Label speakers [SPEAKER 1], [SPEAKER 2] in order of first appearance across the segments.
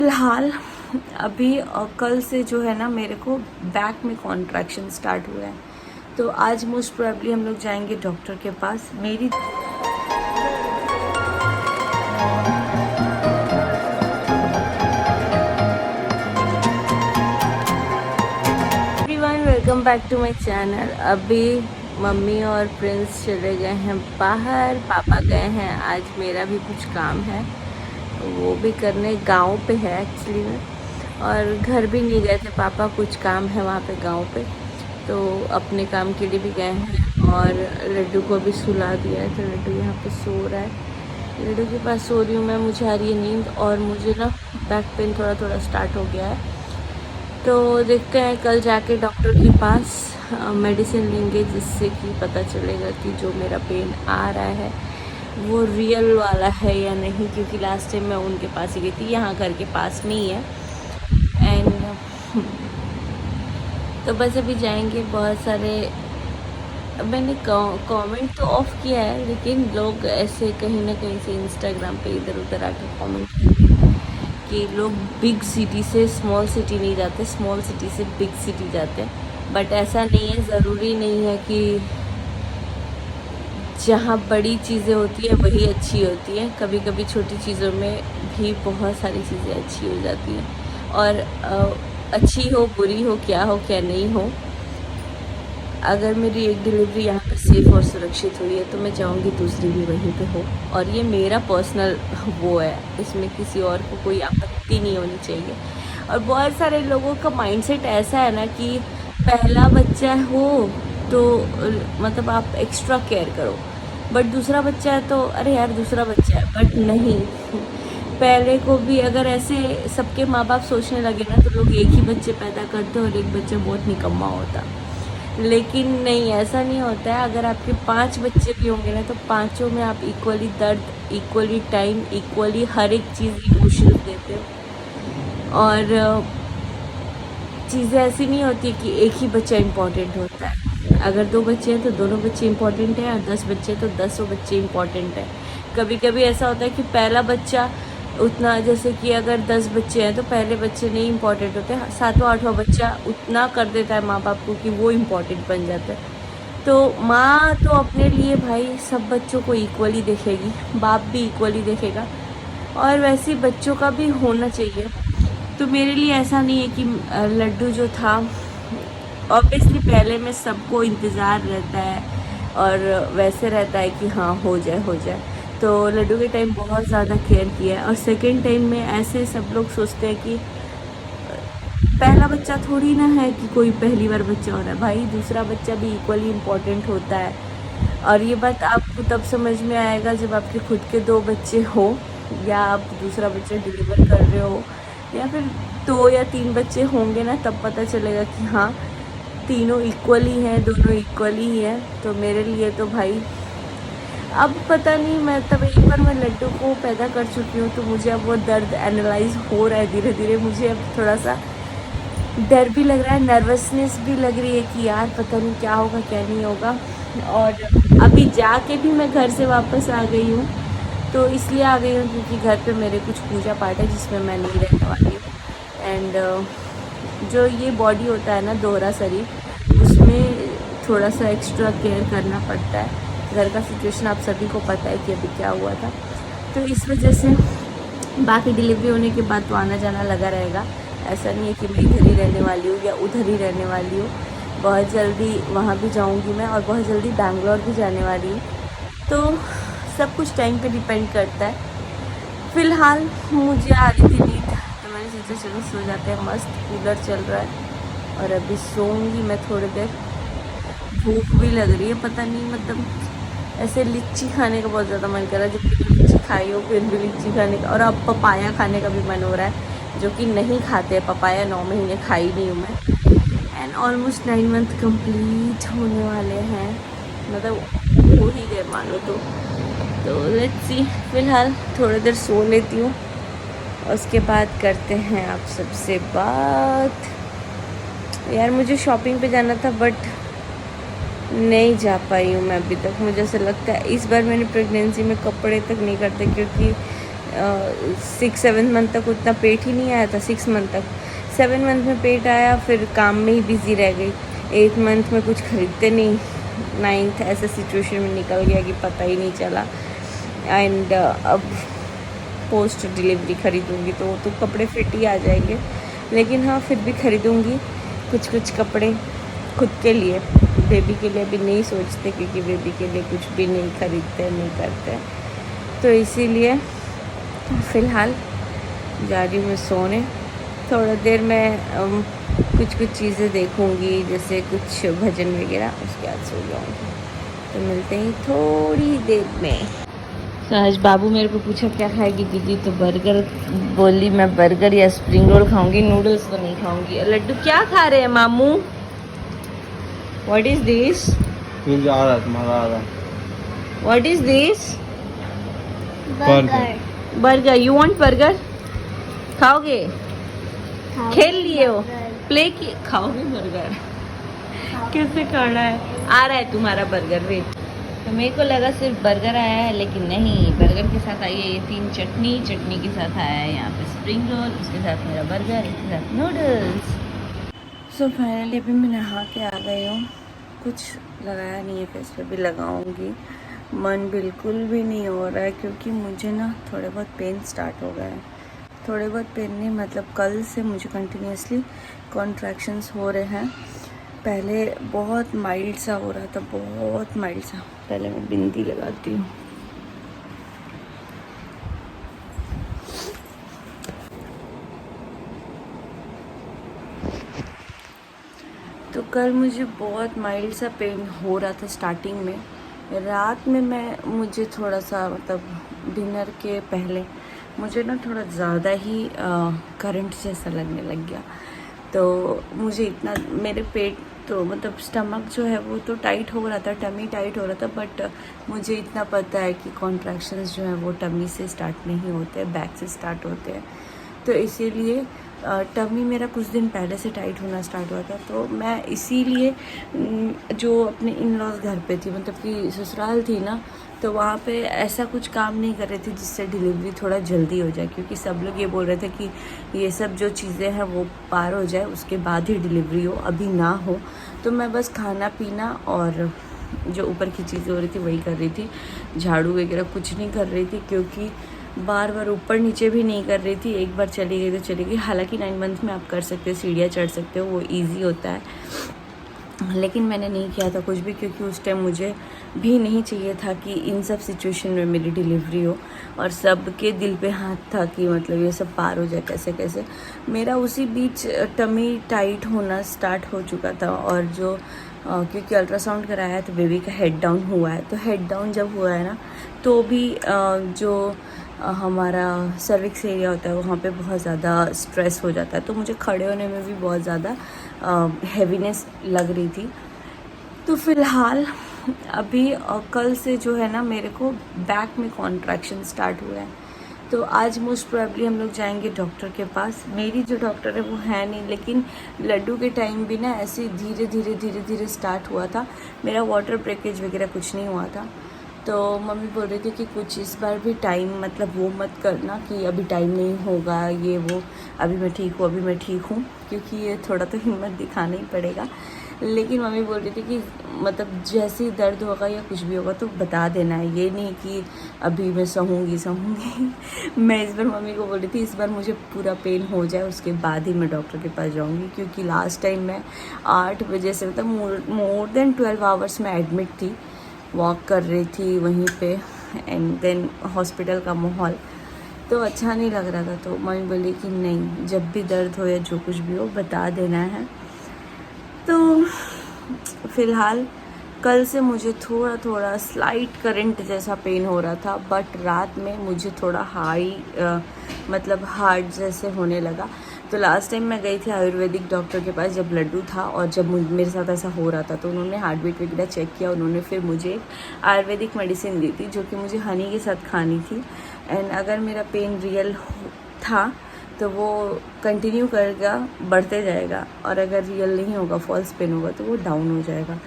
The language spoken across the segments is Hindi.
[SPEAKER 1] फिलहाल अभी कल से जो है ना मेरे को बैक में कॉन्ट्रैक्शन स्टार्ट हुआ है, तो आज मोस्ट प्रोबेबली हम लोग जाएंगे डॉक्टर के पास। मेरी everyone, welcome back to my channel. अभी मम्मी और प्रिंस चले गए हैं बाहर, पापा गए हैं, आज मेरा भी कुछ काम है वो भी करने गांव पे है एक्चुअली में, और घर भी नहीं गए थे पापा, कुछ काम है वहाँ पे गांव पे, तो अपने काम के लिए भी गए हैं। और लड्डू को भी सुला दिया है, तो लड्डू यहाँ पे सो रहा है। लड्डू के पास सो रही हूँ मैं, मुझे आ रही है नींद और मुझे ना बैक पेन थोड़ा थोड़ा स्टार्ट हो गया है। तो देखते हैं कल जाके डॉक्टर के पास मेडिसिन लेंगे, जिससे कि पता चलेगा कि जो मेरा पेन आ रहा है वो रियल वाला है या नहीं, क्योंकि लास्ट टाइम मैं उनके पास ही गई थी, यहाँ घर के पास में ही है। एंड तो बस अभी जाएंगे। बहुत सारे मैंने कमेंट तो ऑफ किया है, लेकिन लोग ऐसे कहीं ना कहीं से इंस्टाग्राम पे इधर उधर आके कमेंट करते हैं कि लोग बिग सिटी से स्मॉल सिटी नहीं जाते, स्मॉल सिटी से बिग सिटी जाते हैं। बट ऐसा नहीं है, ज़रूरी नहीं है कि जहाँ बड़ी चीज़ें होती हैं वही अच्छी होती हैं। कभी कभी छोटी चीज़ों में भी बहुत सारी चीज़ें अच्छी हो जाती हैं। और अच्छी हो, बुरी हो, क्या नहीं हो, अगर मेरी एक डिलीवरी यहाँ पर सेफ़ और सुरक्षित हुई है तो मैं चाहूँगी दूसरी भी वहीं पे हो। और ये मेरा पर्सनल वो है, इसमें किसी और को कोई आपत्ति नहीं होनी चाहिए। और बहुत सारे लोगों का माइंडसेट ऐसा है ना कि पहला बच्चा हो तो मतलब आप एक्स्ट्रा केयर करो, बट दूसरा बच्चा है तो अरे यार दूसरा बच्चा है, बट नहीं, पहले को भी अगर ऐसे सबके माँ बाप सोचने लगे ना तो लोग एक ही बच्चे पैदा करते और एक बच्चा बहुत निकम्मा होता। लेकिन नहीं, ऐसा नहीं होता है। अगर आपके 5 बच्चे भी होंगे ना तो पांचों में आप इक्वली दर्द, इक्वली टाइम, इक्वली हर एक चीज़ इमोशनल देते हो। और चीज़ें ऐसी नहीं होती कि एक ही बच्चा इम्पॉर्टेंट होता है। अगर 2 बच्चे हैं तो दोनों बच्चे इम्पॉर्टेंट हैं, और 10 बच्चे तो 10 बच्चे इम्पॉर्टेंट हैं। कभी कभी ऐसा होता है कि पहला बच्चा उतना, जैसे कि अगर 10 बच्चे हैं तो पहले बच्चे नहीं इम्पॉर्टेंट होते, 7वां 8वां बच्चा उतना कर देता है माँ बाप को कि वो इम्पॉर्टेंट बन जाता है। तो माँ तो अपने लिए भाई सब बच्चों को इक्वली देखेगी, बाप भी इक्वली देखेगा, और वैसे बच्चों का भी होना चाहिए। तो मेरे लिए ऐसा नहीं है कि लड्डू जो था, ऑब्वियसली पहले में सबको इंतज़ार रहता है और वैसे रहता है कि हाँ हो जाए, तो लड्डू के टाइम बहुत ज़्यादा केयर किया है। और सेकेंड टाइम में ऐसे सब लोग सोचते हैं कि पहला बच्चा थोड़ी ना है कि कोई पहली बार बच्चा हो रहा है, भाई दूसरा बच्चा भी इक्वली इम्पोर्टेंट होता है। और ये बात आपको तब समझ में आएगा जब आपके खुद के 2 बच्चे हो, या आप दूसरा बच्चा डिलीवर कर रहे हो, या फिर 2 या 3 बच्चे होंगे ना, तब पता चलेगा कि हाँ तीनों इक्वली हैं, दोनों इक्वली ही हैं। तो मेरे लिए तो भाई अब पता नहीं, मैं तब एक बार मैं लड्डू को पैदा कर चुकी हूँ, तो मुझे अब वो दर्द एनालाइज हो रहा है धीरे धीरे। मुझे अब थोड़ा सा डर भी लग रहा है, नर्वसनेस भी लग रही है कि यार पता नहीं क्या होगा क्या नहीं होगा। और अभी जाके भी मैं घर से वापस आ गई हूँ, तो इसलिए आ गई हूँ क्योंकि घर पे मेरे कुछ पूजा पाठ है जिसमें मैं नहीं रहने वाली हूँ। एंड जो ये बॉडी होता है ना, दोहरा शरीर, उसमें थोड़ा सा एक्स्ट्रा केयर करना पड़ता है। घर का सिचुएशन आप सभी को पता है कि अभी क्या हुआ था, तो इस वजह से बाकी डिलीवरी होने के बाद तो आना जाना लगा रहेगा। ऐसा नहीं है कि मैं इधर ही रहने वाली हूँ या उधर ही रहने वाली हूँ। बहुत जल्दी वहाँ भी जाऊँगी मैं, और बहुत जल्दी बैंगलोर भी जाने वाली हूँ। तो सब कुछ टाइम पे डिपेंड करता है। फ़िलहाल मुझे आ रही थी नींद, तो मैंने सोचा चलो सो जाते हैं, मस्त कूलर चल रहा है और अभी सोऊंगी मैं थोड़ी देर। भूख भी लग रही है, पता नहीं मतलब ऐसे लीची खाने का बहुत ज़्यादा मन कर रहा है, जबकि लीची खाई हो फिर भी लीची खाने का, और अब पपाया खाने का भी मन हो रहा है, जो कि नहीं खाते पपाया, 9 महीने खाई नहीं हूँ मैं। एंड ऑलमोस्ट 9 मंथ कंप्लीट होने वाले हैं, मतलब हो ही गए मानो तो लेट्स सी। फिलहाल थोड़ी देर सो लेती हूँ, उसके बाद करते हैं आप सबसे बात। यार मुझे शॉपिंग पे जाना था बट नहीं जा पाई हूँ मैं अभी तक। मुझे ऐसा लगता है इस बार मैंने प्रेगनेंसी में कपड़े तक नहीं करते, क्योंकि 6-7 मंथ तक उतना पेट ही नहीं आया था, 6 मंथ तक। 7 मंथ में पेट आया, फिर काम में ही बिज़ी रह गई। 8 मंथ में कुछ खरीदते नहीं, 9th ऐसे सिचुएशन में निकल गया कि पता ही नहीं चला। एंड अब पोस्ट डिलीवरी खरीदूँगी तो कपड़े फिट ही आ जाएंगे, लेकिन हाँ फिर भी खरीदूँगी कुछ कपड़े खुद के लिए। बेबी के लिए अभी नहीं सोचते, क्योंकि बेबी के लिए कुछ भी नहीं खरीदते, नहीं करते। तो इसीलिए फ़िलहाल जा रही हूँ मैं सोने। थोड़ा देर में कुछ चीज़ें देखूँगी, जैसे कुछ भजन वगैरह, उसके बाद सो जाऊँगी। तो मिलते हैं थोड़ी देर में। तो आज बाबू मेरे को पूछा क्या खाएगी दीदी, तो बर्गर बोली, मैं बर्गर या स्प्रिंग रोल खाऊंगी, नूडल्स तो नहीं खाऊंगी। और लड्डू क्या खा रहे हैं मामू? What is this? What is this? Burger. You want burger? खाओगे? खेल लिए हो, प्ले किए, खाओगे बर्गर? कैसे खाना है? आ रहा है तुम्हारा बर्गर, वेट। तो मेरे को लगा सिर्फ बर्गर आया है, लेकिन नहीं, बर्गर के साथ आई है ये 3 चटनी के साथ आया है यहाँ पे स्प्रिंग रोल, उसके साथ मेरा बर्गर, इसके साथ नूडल्स। सो फाइनली अभी मैं नहा के आ गई हूँ। कुछ लगाया नहीं है, फेस पे भी लगाऊंगी। मन बिल्कुल भी नहीं हो रहा है, क्योंकि मुझे ना थोड़े बहुत पेन स्टार्ट हो गए हैं। थोड़े बहुत पेन नहीं, मतलब कल से मुझे कंटिन्यूसली कॉन्ट्रैक्शंस हो रहे हैं। पहले बहुत माइल्ड सा हो रहा था, बहुत माइल्ड सा। पहले मैं बिंदी लगाती हूँ। तो कल मुझे बहुत माइल्ड सा पेन हो रहा था स्टार्टिंग में। रात में मुझे थोड़ा सा, मतलब डिनर के पहले मुझे ना थोड़ा ज़्यादा ही करंट जैसा लगने लग गया। तो मुझे इतना, मेरे पेट तो मतलब स्टमक जो है वो तो टाइट हो रहा था, टमी टाइट हो रहा था, बट मुझे इतना पता है कि कॉन्ट्रैक्शंस जो है वो टमी से स्टार्ट नहीं होते, बैक से स्टार्ट होते हैं। तो इसीलिए टमी मेरा कुछ दिन पहले से टाइट होना स्टार्ट हुआ था। तो मैं इसीलिए जो अपने इन लॉज घर पे थी, मतलब कि ससुराल थी ना, तो वहाँ पे ऐसा कुछ काम नहीं कर रहे थे जिससे डिलीवरी थोड़ा जल्दी हो जाए, क्योंकि सब लोग ये बोल रहे थे कि ये सब जो चीज़ें हैं वो पार हो जाए उसके बाद ही डिलीवरी हो, अभी ना हो। तो मैं बस खाना पीना और जो ऊपर की चीज़ें हो रही थी वही कर रही थी। झाड़ू वगैरह कुछ नहीं कर रही थी, क्योंकि बार बार ऊपर नीचे भी नहीं कर रही थी। एक बार चली गई तो चली गई। हालांकि 9 मंथ में आप कर सकते हो, सीढ़ियाँ चढ़ सकते हो, वो ईजी होता है, लेकिन मैंने नहीं किया था कुछ भी, क्योंकि उस टाइम मुझे भी नहीं चाहिए था कि इन सब सिचुएशन में मेरी डिलीवरी हो। और सबके दिल पे हाथ था कि मतलब ये सब पार हो जाए कैसे कैसे। मेरा उसी बीच टमी टाइट होना स्टार्ट हो चुका था। और जो क्योंकि अल्ट्रासाउंड कराया है तो बेबी का हेड डाउन हुआ है। तो हेड डाउन जब हुआ है ना, तो भी जो हमारा सर्विक्स एरिया होता है वहाँ पे बहुत ज़्यादा स्ट्रेस हो जाता है। तो मुझे खड़े होने में भी बहुत ज़्यादा हैवीनेस लग रही थी। तो फ़िलहाल अभी कल से जो है ना, मेरे को बैक में कॉन्ट्रैक्शन स्टार्ट हुआ है। तो आज मोस्ट प्रोबेबली हम लोग जाएंगे डॉक्टर के पास। मेरी जो डॉक्टर है वो है नहीं, लेकिन लड्डू के टाइम भी ना ऐसे धीरे धीरे स्टार्ट हुआ था। मेरा वाटर ब्रेकेज वगैरह कुछ नहीं हुआ था। तो मम्मी बोल रही थी कि कुछ इस बार भी टाइम, मतलब वो मत करना कि अभी टाइम नहीं होगा, ये वो, अभी मैं ठीक हूँ, क्योंकि ये थोड़ा तो हिम्मत दिखाना ही पड़ेगा। लेकिन मम्मी बोल रही थी कि मतलब जैसे ही दर्द होगा या कुछ भी होगा तो बता देना है, ये नहीं कि अभी मैं सहूँगी मैं इस बार मम्मी को बोल रही थी इस बार मुझे पूरा पेन हो जाए उसके बाद ही मैं डॉक्टर के पास जाऊँगी, क्योंकि लास्ट टाइम मैं 8 बजे से, मतलब मोर देन 12 आवर्स में एडमिट थी, वॉक कर रही थी वहीं पे। एंड देन हॉस्पिटल का माहौल तो अच्छा नहीं लग रहा था। तो मम्मी बोली कि नहीं, जब भी दर्द हो या जो कुछ भी हो बता देना है। तो फ़िलहाल कल से मुझे थोड़ा स्लाइट करंट जैसा पेन हो रहा था, बट रात में मुझे थोड़ा हाई मतलब हार्ड जैसे होने लगा। तो लास्ट टाइम मैं गई थी आयुर्वेदिक डॉक्टर के पास जब लड्डू था, और जब मेरे साथ ऐसा हो रहा था तो उन्होंने हार्ट बीट वगैरह चेक किया। उन्होंने फिर मुझे आयुर्वेदिक मेडिसिन दी थी, जो कि मुझे हनी के साथ खानी थी। एंड अगर मेरा पेन रियल था तो वो कंटिन्यू करेगा, बढ़ते जाएगा, और अगर रियल नहीं होगा, फॉल्स पेन होगा, तो वो डाउन हो जाएगा।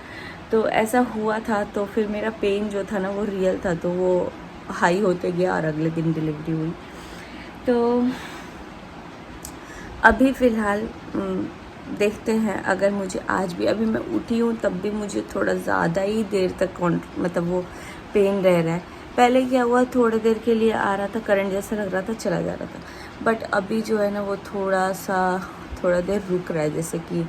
[SPEAKER 1] तो ऐसा हुआ था। तो फिर मेरा पेन जो था ना वो रियल था, तो वो हाई होते गया और अगले दिन डिलीवरी हुई। तो अभी फ़िलहाल देखते हैं, अगर मुझे आज भी, अभी मैं उठी हूँ तब भी मुझे थोड़ा ज़्यादा ही देर तक मतलब वो पेन रह रहा है। पहले क्या हुआ, थोड़ी देर के लिए आ रहा था, करंट जैसा लग रहा था, चला जा रहा था, बट अभी जो है ना वो थोड़ा देर रुक रहा है, जैसे कि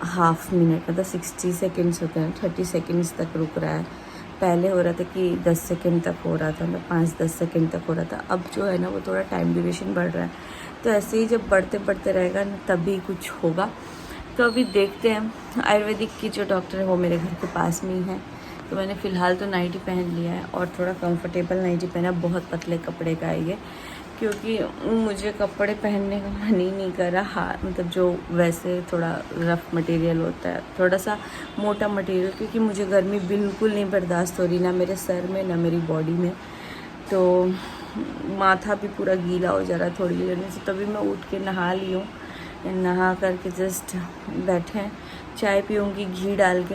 [SPEAKER 1] हाफ मिनट, मतलब 60 सेकेंड्स होते हैं, 30 सेकेंड्स तक रुक रहा है। पहले हो रहा था कि 10 सेकेंड तक हो रहा था, मतलब 5-10 सेकेंड तक हो रहा था। अब जो है ना वो थोड़ा टाइम ड्यूरेशन बढ़ रहा है। तो ऐसे ही जब बढ़ते बढ़ते रहेगा ना तभी कुछ होगा। तो अभी देखते हैं। आयुर्वेदिक की जो डॉक्टर है वो मेरे घर के पास में ही है, तो मैंने फ़िलहाल तो नाइटी पहन लिया है और थोड़ा कंफर्टेबल नाइटी पहना। बहुत पतले कपड़े का है ये, क्योंकि मुझे कपड़े पहनने का मन ही नहीं कर रहा। मतलब जो वैसे थोड़ा रफ़ मटेरियल होता है, थोड़ा सा मोटा मटेरियल, क्योंकि मुझे गर्मी बिल्कुल नहीं बर्दाश्त हो रही, ना मेरे सर में ना मेरी बॉडी में। तो माथा भी पूरा गीला हो जा रहा है थोड़ी देर में से। तभी मैं उठ के नहा ली हूँ, नहा करके जस्ट बैठे हैं, चाय पीऊँगी घी डाल के।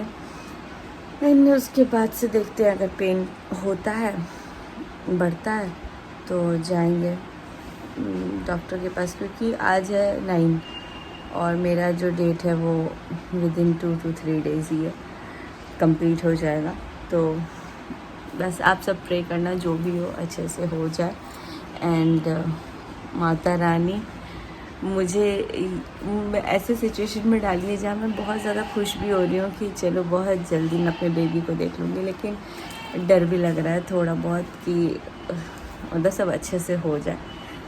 [SPEAKER 1] एंड उसके बाद से देखते हैं, अगर पेन होता है, बढ़ता है, तो जाएंगे डॉक्टर के पास, क्योंकि आज है 9 और मेरा जो डेट है वो विदिन 2 to 3 डेज़ ही है, कंप्लीट हो जाएगा। तो बस आप सब प्रे करना, जो भी हो अच्छे से हो जाए। एंड माता रानी मुझे ऐसे सिचुएशन में डाली है जहाँ मैं बहुत ज़्यादा खुश भी हो रही हूँ कि चलो बहुत जल्दी मैं अपने बेबी को देख लूँगी, लेकिन डर भी लग रहा है थोड़ा बहुत कि मतलब सब अच्छे से हो जाए।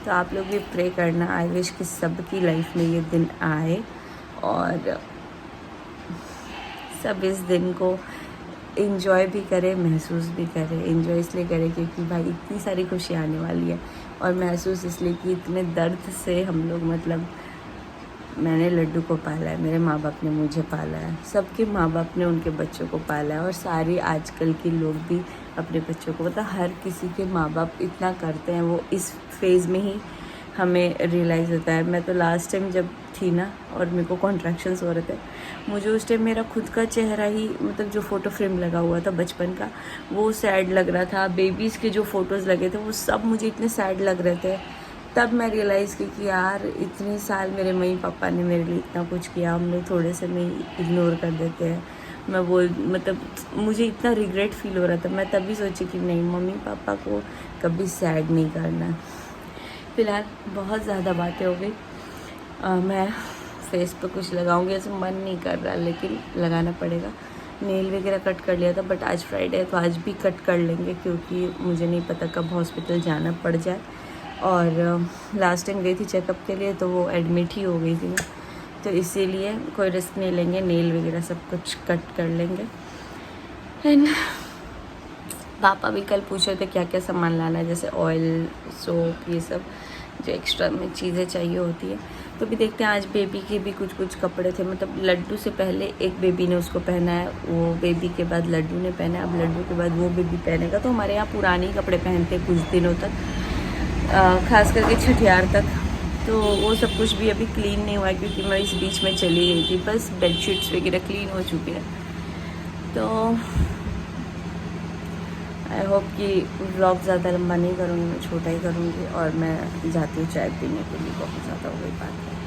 [SPEAKER 1] तो आप लोग भी प्रे करना। आई विश कि सबकी लाइफ में ये दिन आए और सब इस दिन को इन्जॉय भी करें, महसूस भी करें। इन्जॉय इसलिए करें क्योंकि भाई इतनी सारी खुशी आने वाली है, और महसूस इसलिए कि इतने दर्द से हम लोग, मतलब मैंने लड्डू को पाला है, मेरे माँ बाप ने मुझे पाला है, सबके माँ बाप ने उनके बच्चों को पाला है, और सारी आजकल के लोग भी अपने बच्चों को, मतलब हर किसी के माँ बाप इतना करते हैं, वो इस फेज़ में ही हमें रियलाइज़ होता है। मैं तो लास्ट टाइम जब थी ना और मेरे को कॉन्ट्रैक्शंस हो रहे थे, मुझे उस टाइम मेरा खुद का चेहरा ही, मतलब जो फ़ोटो फ्रेम लगा हुआ था बचपन का, वो सैड लग रहा था। बेबीज़ के जो फ़ोटोज़ लगे थे वो सब मुझे इतने सैड लग रहे थे। तब मैं रियलाइज़ की कि यार इतने साल मेरे मम्मी पापा ने मेरे लिए इतना कुछ किया, हम लोग थोड़े से में इग्नोर कर देते हैं। मैं बोल, मतलब मुझे इतना रिग्रेट फील हो रहा था। मैं तभी सोची कि नहीं, मम्मी पापा को कभी सैड नहीं करना। फ़िलहाल बहुत ज़्यादा बातें हो गई। मैं फेस पे कुछ लगाऊंगी, ऐसे मन नहीं कर रहा, लेकिन लगाना पड़ेगा। नेल वगैरह कट कर लिया था, बट आज फ्राइडे है तो आज भी कट कर लेंगे, क्योंकि मुझे नहीं पता कब हॉस्पिटल जाना पड़ जाए। और लास्ट टाइम गई थी चेकअप के लिए तो वो एडमिट ही हो गई थी ना, तो इसीलिए कोई रिस्क नहीं लेंगे, नेल वगैरह सब कुछ कट कर लेंगे। एंड पापा भी कल पूछ रहे थे क्या क्या सामान लाना है, जैसे ऑयल, सोप, ये सब जो एक्स्ट्रा में चीज़ें चाहिए होती है। तो भी देखते हैं। आज बेबी के भी कुछ कुछ कपड़े थे, मतलब लड्डू से पहले एक बेबी ने उसको पहना है, वो बेबी के बाद लड्डू ने पहना है, अब लड्डू के बाद वो बेबी पहनेगा। तो हमारे यहाँ पुराने कपड़े पहनते कुछ दिनों तक, ख़ास करके छठियार तक। तो वो सब कुछ भी अभी क्लीन नहीं हुआ है, क्योंकि मैं इस बीच में चली गई थी। बस बेडशीट्स वगैरह क्लीन हो चुके हैं। तो आई होप कि व्लॉग ज़्यादा लंबा नहीं करूँगी, मैं छोटा ही करूँगी। और मैं जाती हूँ चाय पीने के लिए, बहुत ज़्यादा हो गई बात है।